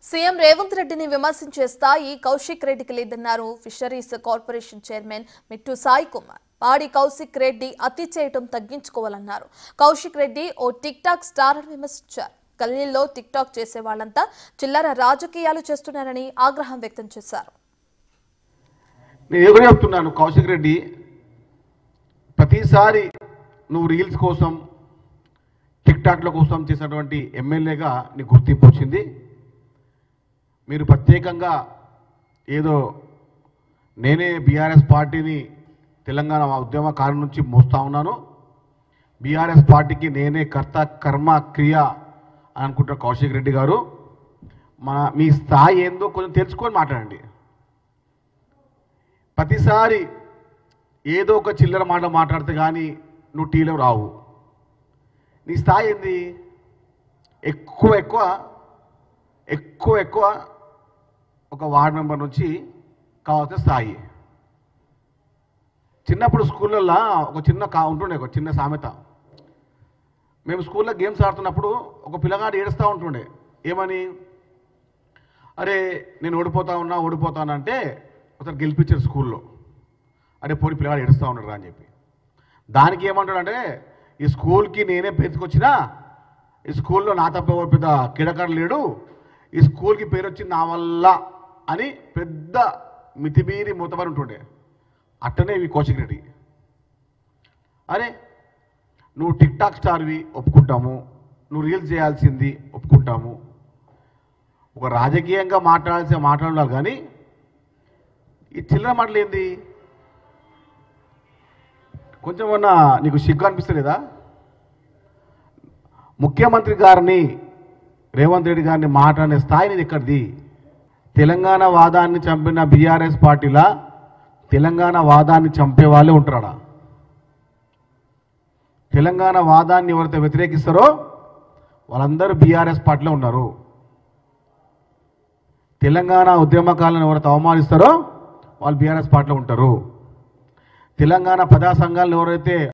CM Revanth రెడ్డిని విమర్శించే స్థాయి కౌశిక్ రెడ్డికి లేదన్నారు fisheries corporation chairman Mittu Sai Kumar. పాడి కౌశిక్ రెడ్డి అతి చేయటం తగ్గించుకోవాలన్నారు. కౌశిక్ రెడ్డి ఓ టిక్ టాక్ స్టార్ అని విమర్శించారు. గల్లీల్లో టిక్ టాక్ చేసే వాళ్ళంతా చిల్లర రాజకీయాలు చేస్తున్నారని ఆగ్రహం వ్యక్తం చేశారు. నేను చెప్తున్నాను, కౌశిక్ రెడ్డి ప్రతిసారి నువ్వు రీల్స్ కోసం టిక్ టాక్ల కోసం చేసినటువంటి ఎమ్మెల్యేగా నీకు గుర్తింపు వచ్చింది. మీరు ప్రత్యేకంగా ఏదో నేనే బీఆర్ఎస్ పార్టీని తెలంగాణ ఉద్యమకారుల నుంచి మోస్తా ఉన్నాను, బీఆర్ఎస్ పార్టీకి నేనే కర్త కర్మ క్రియ అని అనుకుంటున్న కౌశిక్ రెడ్డి గారు, మీ స్థాయి ఏందో కొంచెం తెలుసుకొని మాట్లాడండి. ప్రతిసారి ఏదో ఒక చిల్లర మాట మాట్లాడితే కానీ నువ్వు టీలో రావు. నీ స్థాయి ఏంది? ఎక్కువ ఎక్కువ ఎక్కువ ఎక్కువ ఒక వార్డు మెంబర్ నుంచి కావాల్సిన స్థాయి. చిన్నప్పుడు స్కూళ్ళల్లో ఒక చిన్న సామెత. మేము స్కూల్లో గేమ్స్ ఆడుతున్నప్పుడు ఒక పిల్లగాడు ఏడుస్తూ ఉంటుండే. ఏమని? అరే నేను ఓడిపోతానంటే ఒకసారి గెలిపించారు స్కూల్లో. అరే పోటీ పిల్లగాడు ఏడుస్తూ ఉన్నాడు అని చెప్పి. దానికి ఏమంటాడంటే, ఈ స్కూల్కి నేనే పేరుకొచ్చినా, ఈ స్కూల్లో నా తప్ప ఎవరు పెద్ద క్రీడాకారులు లేడు, ఈ స్కూల్కి పేరు వచ్చింది నా వల్ల అని పెద్ద మితిమీరి మూతబడి ఉంటుండే. అట్టనే ఇవి కౌశిక్ రెడ్డి. అరే నువ్వు టిక్ టాక్ స్టార్వి ఒప్పుకుంటాము, నువ్వు రీల్స్ చేయాల్సింది ఒప్పుకుంటాము, ఒక రాజకీయంగా మాట్లాడాలి కానీ ఈ చిల్లర మాటలు ఏంది? కొంచెం ఏమన్నా నీకు సిగ్గు అనిపిస్తలేదా? ముఖ్యమంత్రి గారిని రేవంత్ రెడ్డి గారిని మాట్లాడే స్థాయి నీది ఎక్కడిది? తెలంగాణ వాదాన్ని చంపిన బీఆర్ఎస్ పార్టీలా తెలంగాణ వాదాన్ని చంపే వాళ్ళే ఉంటారా? తెలంగాణ వాదాన్ని ఎవరైతే వ్యతిరేకిస్తారో వాళ్ళందరూ బీఆర్ఎస్ పార్టీలో ఉన్నారు. తెలంగాణ ఉద్యమకాలను ఎవరైతే అవమానిస్తారో వాళ్ళు బీఆర్ఎస్ పార్టీలో ఉంటారు. తెలంగాణ ప్రజా సంఘాలను ఎవరైతే